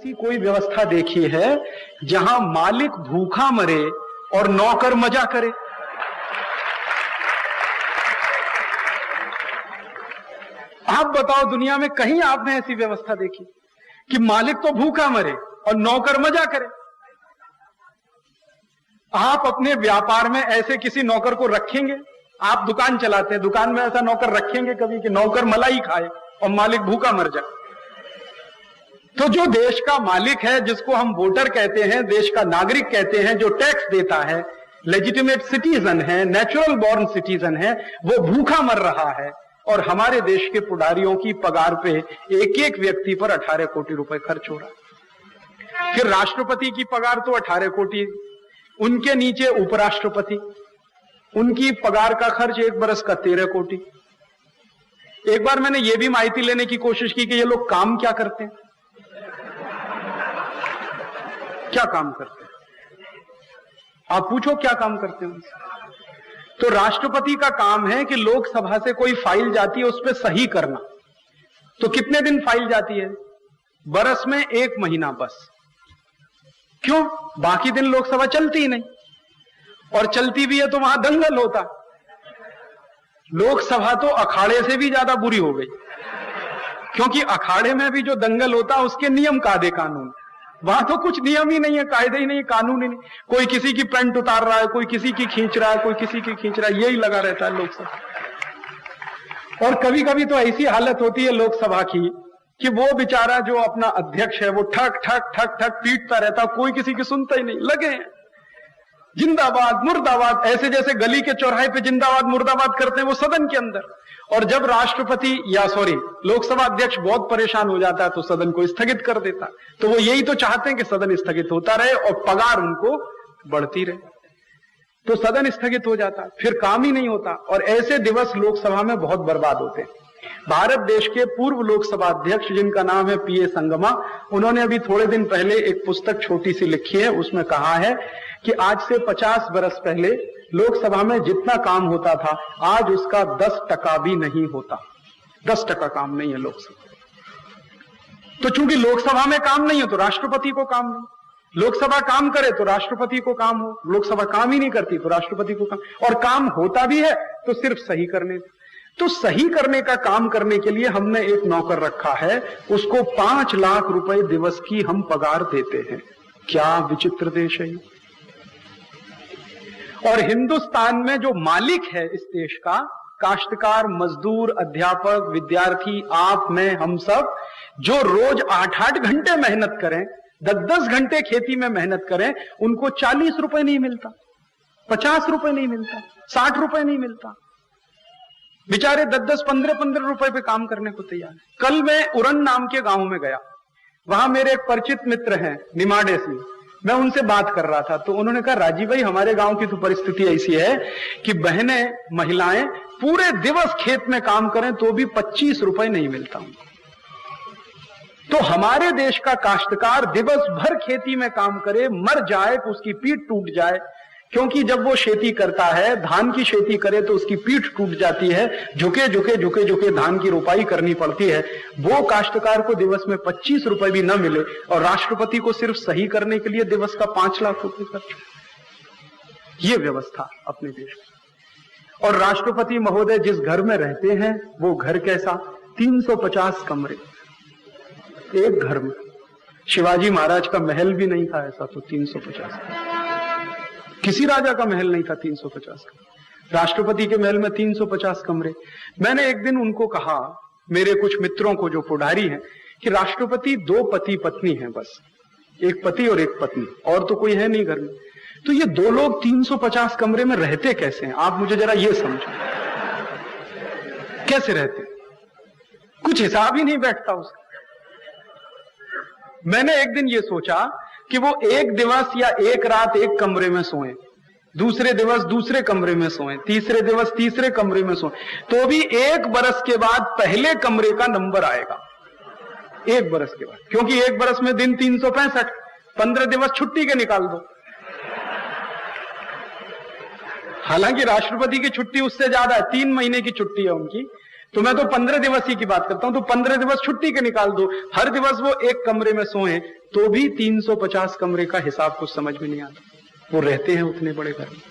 ऐसी कोई व्यवस्था देखी है जहां मालिक भूखा मरे और नौकर मजा करे? आप बताओ, दुनिया में कहीं आपने ऐसी व्यवस्था देखी कि मालिक तो भूखा मरे और नौकर मजा करे? आप अपने व्यापार में ऐसे किसी नौकर को रखेंगे? आप दुकान चलाते हैं, दुकान में ऐसा नौकर रखेंगे कभी कि नौकर मलाई खाए और मालिक भूखा मर जाए? तो जो देश का मालिक है, जिसको हम वोटर कहते हैं, देश का नागरिक कहते हैं, जो टैक्स देता है, लेजिटिमेट सिटीजन है, नेचुरल बॉर्न सिटीजन है, वो भूखा मर रहा है और हमारे देश के पुडारियों की पगार पे एक एक व्यक्ति पर 18 कोटी रुपए खर्च हो रहा है। फिर राष्ट्रपति की पगार तो 18 कोटी, उनके नीचे उपराष्ट्रपति, उनकी पगार का खर्च एक बरस का 13 कोटी। एक बार मैंने यह भी माहिती लेने की कोशिश की कि ये लोग काम क्या करते हैं, क्या काम करते हैं, आप पूछो क्या काम करते हैं उनसे। तो राष्ट्रपति का काम है कि लोकसभा से कोई फाइल जाती है उस पर सही करना। तो कितने दिन फाइल जाती है? बरस में 1 महीना बस। क्यों? बाकी दिन लोकसभा चलती ही नहीं, और चलती भी है तो वहां दंगल होता। लोकसभा तो अखाड़े से भी ज्यादा बुरी हो गई, क्योंकि अखाड़े में भी जो दंगल होता उसके नियम कायदे कानून, वहां तो कुछ नियम ही नहीं है, कायदे ही नहीं, कानून ही नहीं। कोई किसी की पैंट उतार रहा है, कोई किसी की खींच रहा है, कोई किसी की खींच रहा है, यही लगा रहता है लोकसभा। और कभी कभी तो ऐसी हालत होती है लोकसभा की कि वो बेचारा जो अपना अध्यक्ष है वो ठक ठक ठक ठक पीटता रहता, कोई किसी की सुनता ही नहीं। लगे हैं जिंदाबाद मुर्दाबाद, ऐसे जैसे गली के चौराहे पे जिंदाबाद मुर्दाबाद करते हैं वो सदन के अंदर। और जब राष्ट्रपति लोकसभा अध्यक्ष बहुत परेशान हो जाता है तो सदन को स्थगित कर देता। तो वो यही तो चाहते हैं कि सदन स्थगित होता रहे और पगार उनको बढ़ती रहे। तो सदन स्थगित हो जाता, फिर काम ही नहीं होता, और ऐसे दिवस लोकसभा में बहुत बर्बाद होते हैं। भारत देश के पूर्व लोकसभा अध्यक्ष, जिनका नाम है पीए संगमा, उन्होंने अभी थोड़े दिन पहले एक पुस्तक छोटी सी लिखी है। उसमें कहा है कि आज से 50 बरस पहले लोकसभा में जितना काम होता था आज उसका 10% भी नहीं होता। 10% काम नहीं है लोकसभा। तो चूंकि लोकसभा में काम नहीं हो तो राष्ट्रपति को काम नहीं, लोकसभा काम करे तो राष्ट्रपति को काम हो, लोकसभा काम ही नहीं करती तो राष्ट्रपति को काम, और काम होता भी है तो सिर्फ सही करने। तो सही करने का काम करने के लिए हमने एक नौकर रखा है, उसको 5 लाख रुपए दिवस की हम पगार देते हैं। क्या विचित्र देश है। और हिंदुस्तान में जो मालिक है इस देश का, काश्तकार, मजदूर, अध्यापक, विद्यार्थी, आप, मैं, हम सब, जो रोज 8-8 घंटे मेहनत करें, 10-10 घंटे खेती में मेहनत करें, उनको 40 रुपए नहीं मिलता, 50 रुपए नहीं मिलता, 60 रुपए नहीं मिलता। बेचारे 10-10, 15-15 रुपए पे काम करने को तैयार है। कल मैं उरन नाम के गांव में गया, वहां मेरे एक परिचित मित्र हैं निमाड़े से, मैं उनसे बात कर रहा था तो उन्होंने कहा, राजीव भाई हमारे गांव की तो परिस्थिति ऐसी है कि बहनें, महिलाएं पूरे दिवस खेत में काम करें तो भी 25 रुपए नहीं मिलता उनको। तो हमारे देश का काश्तकार दिवस भर खेती में काम करे, मर जाए तो उसकी पीठ टूट जाए, क्योंकि जब वो खेती करता है, धान की खेती करे तो उसकी पीठ टूट जाती है, झुके झुके झुके झुके धान की रोपाई करनी पड़ती है। वो काश्तकार को दिवस में 25 रुपए भी न मिले और राष्ट्रपति को सिर्फ सही करने के लिए दिवस का 5 लाख रुपए खर्च। ये व्यवस्था अपने देश में। और राष्ट्रपति महोदय जिस घर में रहते हैं वो घर कैसा? 350 कमरे एक घर में। शिवाजी महाराज का महल भी नहीं था ऐसा, तो 350 किसी राजा का महल नहीं था 350 कमरे। राष्ट्रपति के महल में 350 कमरे। मैंने एक दिन उनको कहा, मेरे कुछ मित्रों को जो पुडारी हैं, कि राष्ट्रपति 2 पति पत्नी हैं बस, एक पति और एक पत्नी, और तो कोई है नहीं घर में। तो ये 2 लोग 350 कमरे में रहते कैसे हैं? आप मुझे जरा ये समझो, कैसे रहते? कुछ हिसाब ही नहीं बैठता उसका। मैंने एक दिन ये सोचा कि वो एक दिवस या एक रात एक कमरे में सोएं, दूसरे दिवस दूसरे कमरे में सोएं, तीसरे दिवस तीसरे कमरे में सोएं, तो भी 1 बरस के बाद पहले कमरे का नंबर आएगा। 1 बरस के बाद, क्योंकि 1 बरस में दिन 365, 15 दिवस छुट्टी के निकाल दो। हालांकि राष्ट्रपति की छुट्टी उससे ज्यादा है, 3 महीने की छुट्टी है उनकी, तो मैं तो 15 दिवस ही की बात करता हूं, तो 15 दिवस छुट्टी के निकाल दो, हर दिवस वो एक कमरे में सोए तो भी 350 कमरे का हिसाब कुछ समझ में नहीं आता। वो रहते हैं उतने बड़े घर में।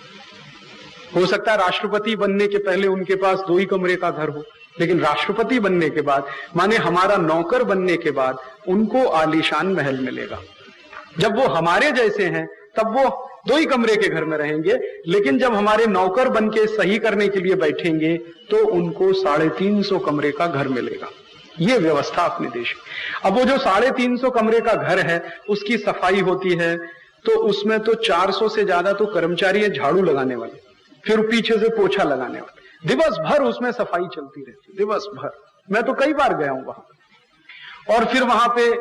हो सकता है राष्ट्रपति बनने के पहले उनके पास 2 ही कमरे का घर हो, लेकिन राष्ट्रपति बनने के बाद, माने हमारा नौकर बनने के बाद, उनको आलीशान महल मिलेगा। जब वो हमारे जैसे हैं तब वो 2 ही कमरे के घर में रहेंगे, लेकिन जब हमारे नौकर बन के सही करने के लिए बैठेंगे तो उनको 350 कमरे का घर मिलेगा। ये व्यवस्था अपने देश में। अब वो जो 350 कमरे का घर है उसकी सफाई होती है, तो उसमें तो 400 से ज्यादा तो कर्मचारी है झाड़ू लगाने वाले, फिर पीछे से पोछा लगाने वाले, दिवस भर उसमें सफाई चलती रहती, दिवस भर। मैं तो कई बार गया हूं वहां। और फिर वहां पे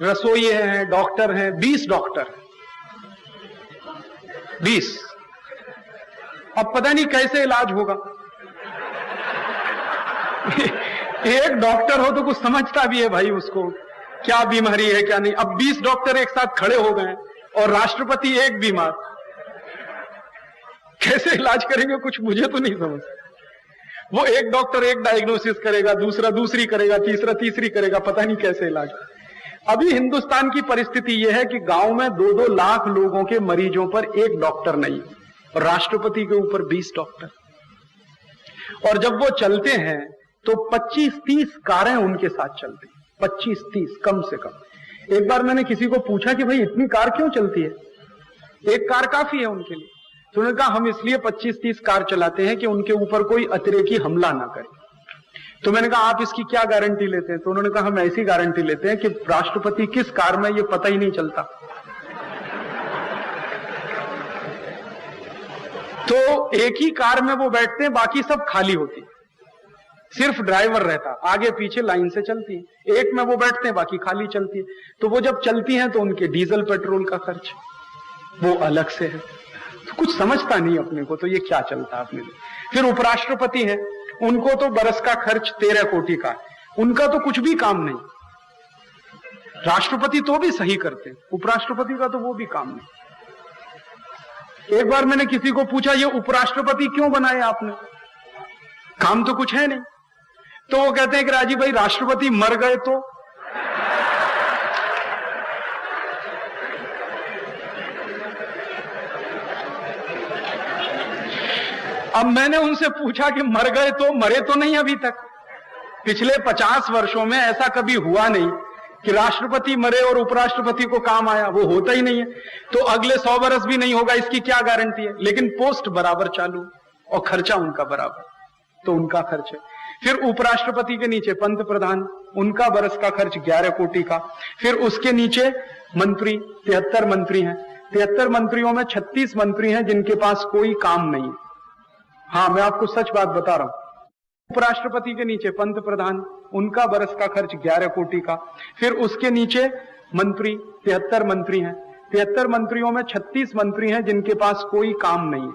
रसोई हैं, डॉक्टर हैं, 20 डॉक्टर हैं, 20। अब पता नहीं कैसे इलाज होगा। एक डॉक्टर हो तो कुछ समझता भी है भाई उसको क्या बीमारी है क्या नहीं। अब 20 डॉक्टर एक साथ खड़े हो गए और राष्ट्रपति एक बीमार, कैसे इलाज करेंगे कुछ मुझे तो नहीं समझ। वो एक डॉक्टर एक डायग्नोसिस करेगा, दूसरा दूसरी करेगा, तीसरा तीसरी करेगा, पता नहीं कैसे इलाज। अभी हिंदुस्तान की परिस्थिति यह है कि गांव में 2-2 लाख लोगों के मरीजों पर एक डॉक्टर नहीं, और राष्ट्रपति के ऊपर 20 डॉक्टर। और जब वो चलते हैं तो 25-30 कारें उनके साथ चलती, 25-30 कम से कम। एक बार मैंने किसी को पूछा कि भाई इतनी कार क्यों चलती है, एक कार काफी है उनके लिए। तो उन्होंने कहा हम इसलिए 25-30 कार चलाते हैं कि उनके ऊपर कोई अतिरेकी हमला ना करे। तो मैंने कहा आप इसकी क्या गारंटी लेते हैं? तो उन्होंने कहा हम ऐसी गारंटी लेते हैं कि राष्ट्रपति किस कार में ये पता ही नहीं चलता। तो एक ही कार में वो बैठते हैं, बाकी सब खाली होती, सिर्फ ड्राइवर रहता, आगे पीछे लाइन से चलती है। एक में वो बैठते हैं, बाकी खाली चलती है। तो वो जब चलती हैं तो उनके डीजल पेट्रोल का खर्च वो अलग से है। तो कुछ समझता नहीं अपने को, तो ये क्या चलता अपने लिए। फिर उपराष्ट्रपति है, उनको तो बरस का खर्च 13 कोटि का है, उनका तो कुछ भी काम नहीं। राष्ट्रपति तो भी सही करते, उपराष्ट्रपति का तो वो भी काम नहीं। एक बार मैंने किसी को पूछा ये उपराष्ट्रपति क्यों बनाए आपने, काम तो कुछ है नहीं। तो वो कहते हैं कि राजीव भाई राष्ट्रपति मर गए तो। अब मैंने उनसे पूछा कि मर गए तो, मरे तो नहीं अभी तक। पिछले 50 वर्षों में ऐसा कभी हुआ नहीं कि राष्ट्रपति मरे और उपराष्ट्रपति को काम आया, वो होता ही नहीं है। तो अगले 100 वर्ष भी नहीं होगा, इसकी क्या गारंटी है। लेकिन पोस्ट बराबर चालू और खर्चा उनका बराबर, तो उनका खर्च है। फिर उपराष्ट्रपति के नीचे पंत प्रधान, उनका बरस का खर्च 11 कोटि का। फिर उसके नीचे मंत्री, 73 मंत्री हैं। 73 मंत्रियों में 36 मंत्री हैं जिनके पास कोई काम नहीं है। हाँ, मैं आपको सच बात बता रहा हूं। उपराष्ट्रपति के नीचे पंत प्रधान, उनका बरस का खर्च 11 कोटि का। फिर उसके नीचे मंत्री, 73 मंत्री हैं। 73 मंत्रियों में 36 मंत्री हैं जिनके पास कोई काम नहीं है।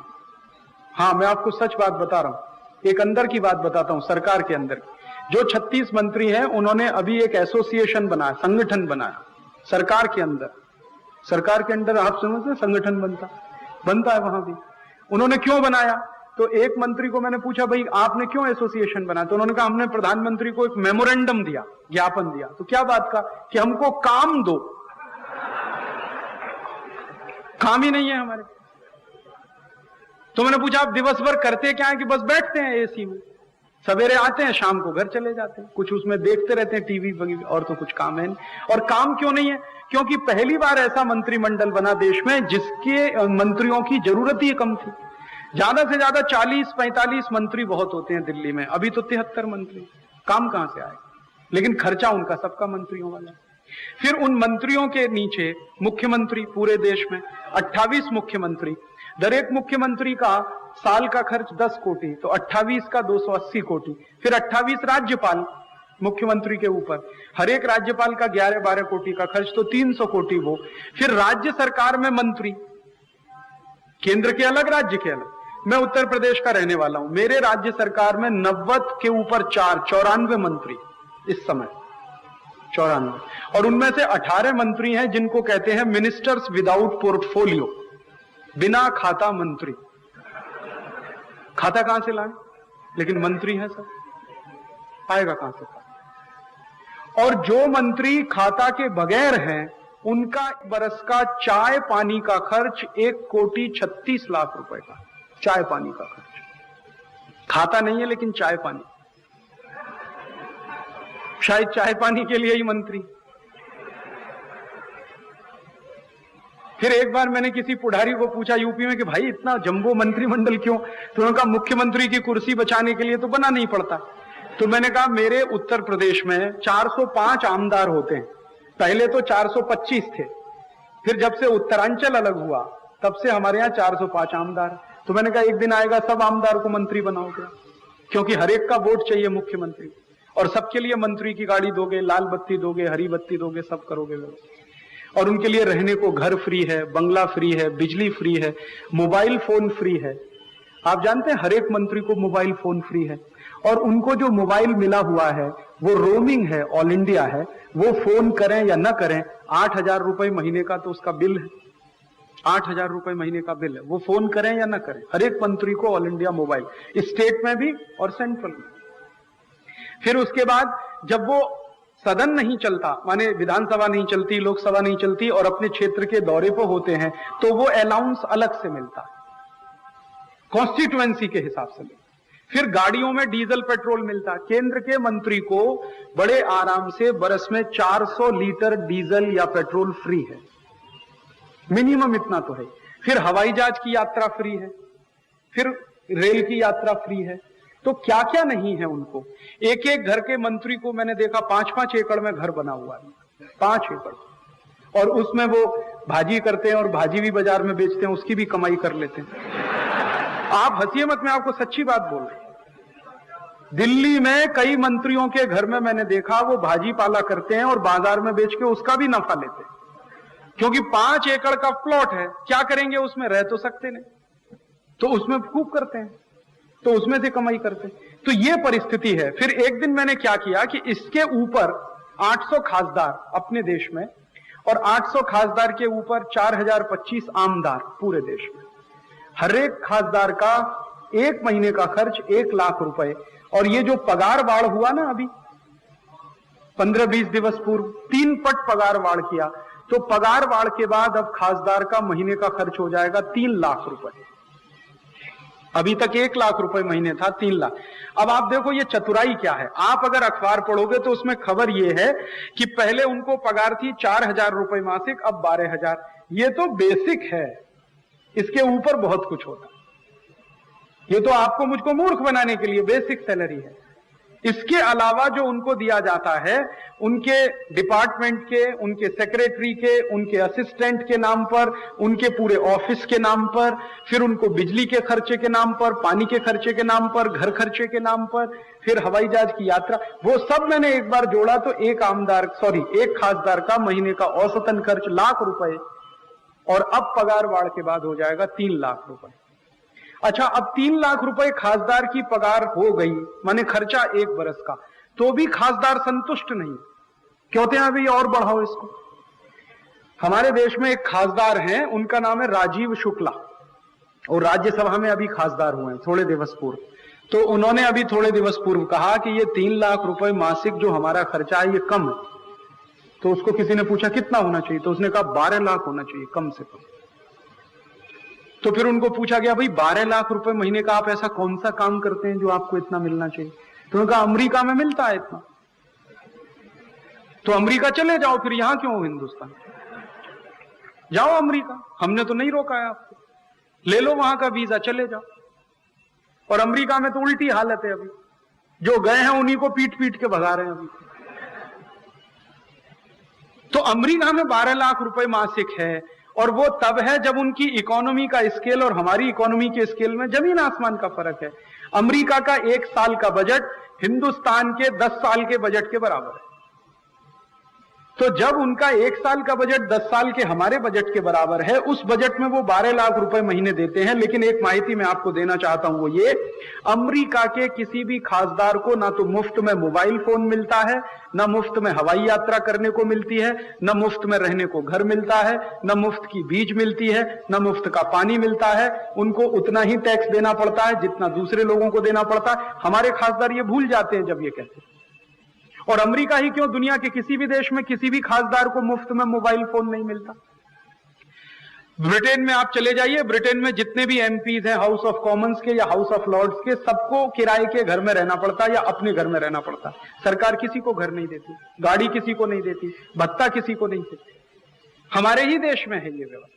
हाँ, मैं आपको सच बात बता रहा हूं। एक अंदर की बात बताता हूं, सरकार के अंदर की। जो 36 मंत्री हैं उन्होंने अभी एक एसोसिएशन बनाया, संगठन बनाया सरकार के अंदर। सरकार के अंदर आप समझते हैं संगठन बनता है वहां भी। उन्होंने क्यों बनाया? तो एक मंत्री को मैंने पूछा भाई आपने क्यों एसोसिएशन बनाया? तो उन्होंने कहा हमने प्रधानमंत्री को एक मेमोरेंडम दिया, ज्ञापन दिया। तो क्या बात का? कि हमको काम दो। काम ही नहीं है हमारे। तो मैंने पूछा आप दिवस भर करते क्या है? कि बस बैठते हैं एसी में, सवेरे आते हैं शाम को घर चले जाते हैं, कुछ उसमें देखते रहते हैं टीवी वगैरह, और तो कुछ काम है नहीं। और काम क्यों नहीं है? क्योंकि पहली बार ऐसा मंत्रिमंडल बना देश में जिसके मंत्रियों की जरूरत ही कम थी। ज्यादा से ज्यादा 40-45 मंत्री बहुत होते हैं दिल्ली में, अभी तो 73 मंत्री। काम कहां से आए? लेकिन खर्चा उनका सबका मंत्रियों वाला। फिर उन मंत्रियों के नीचे मुख्यमंत्री, पूरे देश में 28 मुख्यमंत्री। दर एक मुख्यमंत्री का साल का खर्च 10 कोटि, तो 28 का 280 कोटि। फिर 28 राज्यपाल मुख्यमंत्री के ऊपर, हर एक राज्यपाल का 11-12 कोटि का खर्च, तो 300 कोटि वो। फिर राज्य सरकार में मंत्री, केंद्र के अलग राज्य के अलग। मैं उत्तर प्रदेश का रहने वाला हूं, मेरे राज्य सरकार में 90 के ऊपर 94 मंत्री इस समय, 94। और उनमें से 18 मंत्री हैं जिनको कहते हैं मिनिस्टर्स विदाउट पोर्टफोलियो, बिना खाता मंत्री। खाता कहां से लाए? लेकिन मंत्री हैं सब। आएगा कहां से खाता? और जो मंत्री खाता के बगैर हैं उनका बरस का चाय पानी का खर्च 1,36,00,000 रुपए का, चाय पानी का खर्च। खाता नहीं है लेकिन चाय पानी, शायद चाय पानी के लिए ही मंत्री। फिर एक बार मैंने किसी पुढ़ारी को पूछा यूपी में कि भाई इतना जंबो मंत्रिमंडल क्यों? तो उन्होंने कहा मुख्यमंत्री की कुर्सी बचाने के लिए तो बना नहीं पड़ता। तो मैंने कहा मेरे उत्तर प्रदेश में 405 आमदार होते हैं, पहले तो 425 थे, फिर जब से उत्तरांचल अलग हुआ तब से हमारे यहाँ 405 आमदार। तो मैंने कहा एक दिन आएगा सब आमदार को मंत्री बनाओगे, क्योंकि हर एक का वोट चाहिए मुख्यमंत्री, और सबके लिए मंत्री की गाड़ी दोगे, लाल बत्ती दोगे, हरी बत्ती दोगे, सब करोगे वो। और उनके लिए रहने को घर फ्री है, बंगला फ्री है, बिजली फ्री है, मोबाइल फोन फ्री है। आप जानते हैं हर एक मंत्री को मोबाइल फोन फ्री है, और उनको जो मोबाइल मिला हुआ है वो रोमिंग है, ऑल इंडिया है, वो फोन करें या ना करें 8,000 रुपए महीने का तो उसका बिल है, 8,000 रुपए महीने का बिल है, वो फोन करें या ना करें, हर एक मंत्री को ऑल इंडिया मोबाइल, स्टेट में भी और सेंट्रल में। फिर उसके बाद जब वो सदन नहीं चलता, माने विधानसभा नहीं चलती, लोकसभा नहीं चलती, और अपने क्षेत्र के दौरे पर होते हैं, तो वो अलाउंस अलग से मिलता है, कॉन्स्टिट्यूएंसी के हिसाब से मिलता। फिर गाड़ियों में डीजल पेट्रोल मिलता। केंद्र के मंत्री को बड़े आराम से बरस में 400 लीटर डीजल या पेट्रोल फ्री है, मिनिमम इतना तो है। फिर हवाई जहाज की यात्रा फ्री है, फिर रेल की यात्रा फ्री है। तो क्या क्या नहीं है उनको। एक एक घर के मंत्री को मैंने देखा 5-5 एकड़ में घर बना हुआ है, 5 एकड़, और उसमें वो भाजी करते हैं और भाजी भी बाजार में बेचते हैं, उसकी भी कमाई कर लेते हैं। आप हंसिए मत, मैं आपको सच्ची बात बोल रहा हूं। दिल्ली में कई मंत्रियों के घर में मैंने देखा वो भाजी पाला करते हैं और बाजार में बेच के उसका भी नफा लेते हैं, क्योंकि 5 एकड़ का प्लॉट है, क्या करेंगे उसमें, रह तो सकते नहीं, तो उसमें खूब करते हैं, तो उसमें से कमाई करते हैं। तो ये परिस्थिति है। फिर एक दिन मैंने क्या किया कि इसके ऊपर 800 खासदार अपने देश में, और 800 खासदार के ऊपर 4,025 आमदार पूरे देश में, हर एक खासदार का एक महीने का खर्च 1 लाख रुपए। और ये जो पगार बाढ़ हुआ ना अभी 15-20 दिवस पूर्व, 3 पट पगार बाढ़ किया, तो पगार बाढ़ के बाद अब खासदार का महीने का खर्च हो जाएगा 3 लाख रुपए। अभी तक 1 लाख रुपए महीने था, 3 लाख। अब आप देखो ये चतुराई क्या है। आप अगर अखबार पढ़ोगे तो उसमें खबर ये है कि पहले उनको पगार थी 4,000 रुपए मासिक, अब 12,000। ये तो बेसिक है, इसके ऊपर बहुत कुछ होता है। ये तो आपको मुझको मूर्ख बनाने के लिए बेसिक सैलरी है। इसके अलावा जो उनको दिया जाता है उनके डिपार्टमेंट के, उनके सेक्रेटरी के, उनके असिस्टेंट के नाम पर, उनके पूरे ऑफिस के नाम पर, फिर उनको बिजली के खर्चे के नाम पर, पानी के खर्चे के नाम पर, घर खर्चे के नाम पर, फिर हवाई जहाज की यात्रा, वो सब मैंने एक बार जोड़ा तो एक खासदार का महीने का औसतन खर्च लाख रुपए, और अब पगार बाढ़ के बाद हो जाएगा 3 लाख रुपए। अच्छा, अब 3 लाख रुपए खासदार की पगार हो गई, माने खर्चा 1 बरस का, तो भी खासदार संतुष्ट नहीं, कहते हैं अभी और बढ़ाओ इसको। हमारे देश में एक खासदार हैं, उनका नाम है राजीव शुक्ला, और राज्यसभा में अभी खासदार हुए हैं थोड़े दिवस पूर्व। तो उन्होंने अभी थोड़े दिवस पूर्व कहा कि ये 3 लाख रुपए मासिक जो हमारा खर्चा है ये कम है। तो उसको किसी ने पूछा कितना होना चाहिए, तो उसने कहा 12 लाख होना चाहिए कम से कम। तो फिर उनको पूछा गया भाई 12 लाख रुपए महीने का आप ऐसा कौन सा काम करते हैं जो आपको इतना मिलना चाहिए? तो उन्होंने कहा अमेरिका में मिलता है इतना। तो अमेरिका चले जाओ, फिर यहां क्यों हो हिंदुस्तान? जाओ अमेरिका, हमने तो नहीं रोका है आपको, ले लो वहां का वीजा, चले जाओ। और अमेरिका में तो उल्टी हालत है, अभी जो गए हैं उन्हीं को पीट पीट के भगा रहे हैं अभी। तो अमेरिका में 12 लाख रुपए मासिक है, और वो तब है जब उनकी इकोनॉमी का स्केल और हमारी इकोनॉमी के स्केल में जमीन आसमान का फर्क है। अमेरिका का 1 साल का बजट हिंदुस्तान के 10 साल के बजट के बराबर है। तो जब उनका 1 साल का बजट 10 साल के हमारे बजट के बराबर है, उस बजट में वो 12 लाख रुपए महीने देते हैं। लेकिन एक माहिती मैं आपको देना चाहता हूं, वो ये, अमेरिका के किसी भी खासदार को ना तो मुफ्त में मोबाइल फोन मिलता है, ना मुफ्त में हवाई यात्रा करने को मिलती है, ना मुफ्त में रहने को घर मिलता है, ना मुफ्त की बीज मिलती है, ना मुफ्त का पानी मिलता है। उनको उतना ही टैक्स देना पड़ता है जितना दूसरे लोगों को देना पड़ता है। हमारे खासदार ये भूल जाते हैं जब ये कहते हैं। और अमेरिका ही क्यों, दुनिया के किसी भी देश में किसी भी खासदार को मुफ्त में मोबाइल फोन नहीं मिलता। ब्रिटेन में आप चले जाइए, ब्रिटेन में जितने भी एमपीज हैं हाउस ऑफ कॉमन्स के या हाउस ऑफ लॉर्ड्स के, सबको किराए के घर में रहना पड़ता है या अपने घर में रहना पड़ता है। सरकार किसी को घर नहीं देती, गाड़ी किसी को नहीं देती, भत्ता किसी को नहीं देती। हमारे ही देश में है ये व्यवस्था।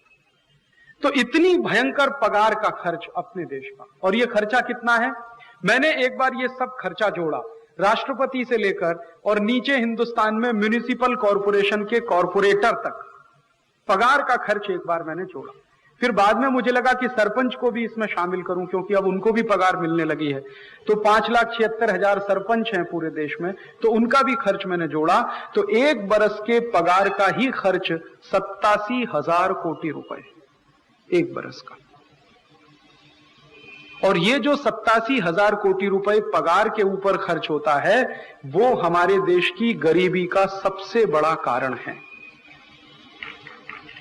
तो इतनी भयंकर पगार का खर्च अपने देश का, और ये खर्चा कितना है, मैंने एक बार ये सब खर्चा जोड़ा, राष्ट्रपति से लेकर और नीचे हिंदुस्तान में म्युनिसिपल कॉरपोरेशन के कॉरपोरेटर तक पगार का खर्च एक बार मैंने जोड़ा। फिर बाद में मुझे लगा कि सरपंच को भी इसमें शामिल करूं, क्योंकि अब उनको भी पगार मिलने लगी है। तो 5,76,000 सरपंच हैं पूरे देश में, तो उनका भी खर्च मैंने जोड़ा, तो एक बरस के पगार का ही खर्च 87,000 कोटी रुपए, एक बरस का। और ये जो 87,000 कोटी रुपए पगार के ऊपर खर्च होता है, वो हमारे देश की गरीबी का सबसे बड़ा कारण है।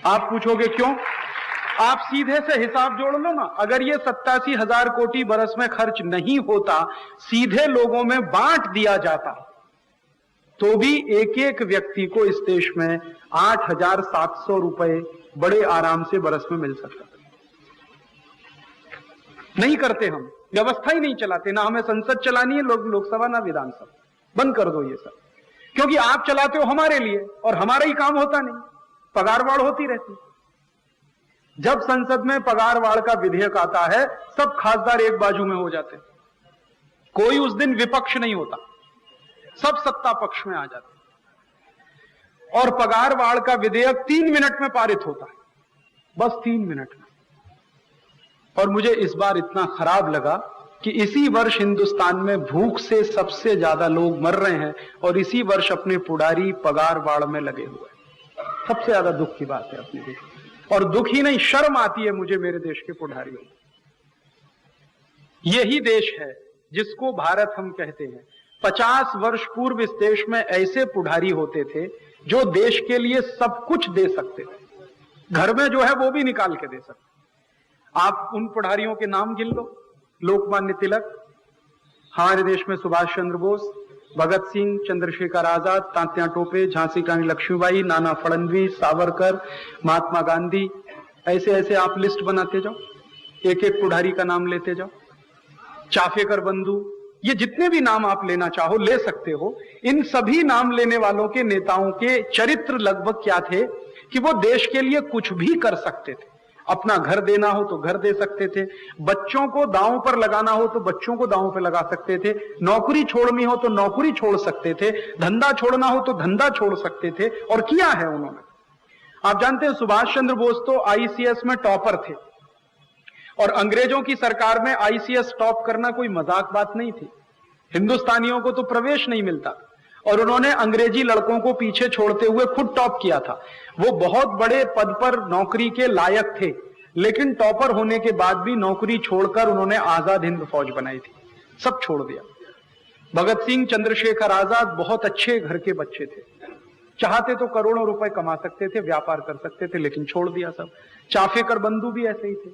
आप पूछोगे क्यों? आप सीधे से हिसाब जोड़ लो ना, अगर ये 87,000 कोटी बरस में खर्च नहीं होता, सीधे लोगों में बांट दिया जाता, तो भी एक एक व्यक्ति को इस देश में 8,700 रुपए बड़े आराम से बरस में मिल सकता। नहीं करते हम, व्यवस्था ही नहीं चलाते, ना हमें संसद चलानी है, लोकसभा ना विधानसभा, बंद कर दो ये सब, क्योंकि आप चलाते हो हमारे लिए और हमारा ही काम होता नहीं, पगारवाड़ होती रहती। जब संसद में पगारवाड़ का विधेयक आता है, सब खासदार एक बाजू में हो जाते, कोई उस दिन विपक्ष नहीं होता, सब सत्ता पक्ष में आ जाते, और पगारवाड़ का विधेयक 3 मिनट में पारित होता है, बस 3 मिनट में। और मुझे इस बार इतना खराब लगा कि इसी वर्ष हिंदुस्तान में भूख से सबसे ज्यादा लोग मर रहे हैं, और इसी वर्ष अपने पुडारी पगारवाड़ में लगे हुए हैं। सबसे ज्यादा दुख की बात है अपने देश, और दुख ही नहीं, शर्म आती है मुझे मेरे देश के पुडारियों। यही देश है जिसको भारत हम कहते हैं। 50 वर्ष पूर्व इस देश में ऐसे पुडारी होते थे जो देश के लिए सब कुछ दे सकते थे, घर में जो है वो भी निकाल के दे सकते। आप उन पुडारियों के नाम गिन लो, लोकमान्य तिलक, हमारे देश में सुभाष चंद्र बोस, भगत सिंह, चंद्रशेखर आजाद, तात्या टोपे, झांसी की रानी लक्ष्मीबाई, नाना फडणवीस, सावरकर, महात्मा गांधी, ऐसे ऐसे आप लिस्ट बनाते जाओ, एक एक पुडारी का नाम लेते जाओ, चाफेकर बंधु, ये जितने भी नाम आप लेना चाहो ले सकते हो। इन सभी नाम लेने वालों के नेताओं के चरित्र लगभग क्या थे कि वो देश के लिए कुछ भी कर सकते थे। अपना घर देना हो तो घर दे सकते थे, बच्चों को दांव पर लगाना हो तो बच्चों को दांव पर लगा सकते थे, नौकरी छोड़नी हो तो नौकरी छोड़ सकते थे, धंधा छोड़ना हो तो धंधा छोड़ सकते थे, और किया है उन्होंने। आप जानते हैं सुभाष चंद्र बोस तो आईसीएस में टॉपर थे, और अंग्रेजों की सरकार में आईसीएस टॉप करना कोई मजाक बात नहीं थी। हिंदुस्तानियों को तो प्रवेश नहीं मिलता, और उन्होंने अंग्रेजी लड़कों को पीछे छोड़ते हुए खुद टॉप किया था। वो बहुत बड़े पद पर नौकरी के लायक थे, लेकिन टॉपर होने के बाद भी नौकरी छोड़कर उन्होंने आजाद हिंद फौज बनाई थी, सब छोड़ दिया। भगत सिंह, चंद्रशेखर आजाद बहुत अच्छे घर के बच्चे थे, चाहते तो करोड़ों रुपए कमा सकते थे, व्यापार कर सकते थे, लेकिन छोड़ दिया सब। चाफेकर बंधु भी ऐसे ही थे।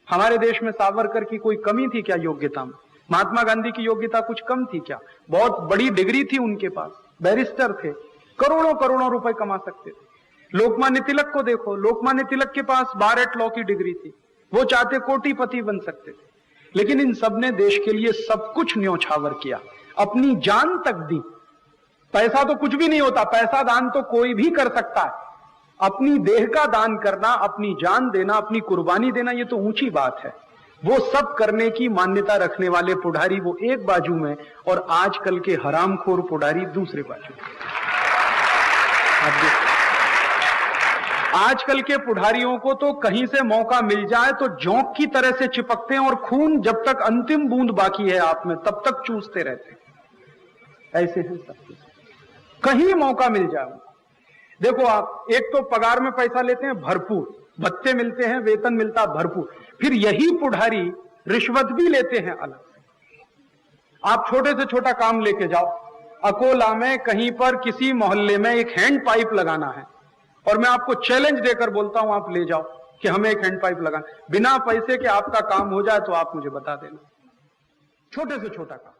हमारे देश में सावरकर की कोई कमी थी क्या योग्यता में? महात्मा गांधी की योग्यता कुछ कम थी क्या? बहुत बड़ी डिग्री थी उनके पास, बैरिस्टर थे, करोड़ों करोड़ों रुपए कमा सकते थे। लोकमान्य तिलक को देखो, लोकमान्य तिलक के पास बारेट लॉ की डिग्री थी, वो चाहते कोटिपति बन सकते थे, लेकिन इन सब ने देश के लिए सब कुछ न्योछावर किया, अपनी जान तक दी। पैसा तो कुछ भी नहीं होता, पैसा दान तो कोई भी कर सकता है, अपनी देह का दान करना, अपनी जान देना, अपनी कुर्बानी देना, ये तो ऊंची बात है। वो सब करने की मान्यता रखने वाले पुडारी वो एक बाजू में, और आजकल के हरामखोर पुडारी दूसरे बाजू में। आजकल के पुडारियों को तो कहीं से मौका मिल जाए तो जोंक की तरह से चिपकते हैं, और खून जब तक अंतिम बूंद बाकी है आप में तब तक चूसते रहते हैं। ऐसे हैं सब, कहीं मौका मिल जाए। देखो आप, एक तो पगार में पैसा लेते हैं भरपूर, भत्ते मिलते हैं, वेतन मिलता भरपूर, फिर यही पुडारी रिश्वत भी लेते हैं अलग से। आप छोटे से छोटा काम लेके जाओ, अकोला में कहीं पर किसी मोहल्ले में एक हैंड पाइप लगाना है, और मैं आपको चैलेंज देकर बोलता हूं आप ले जाओ कि हमें एक हैंड पाइप लगाना, बिना पैसे के आपका काम हो जाए तो आप मुझे बता देना, छोटे से छोटा काम।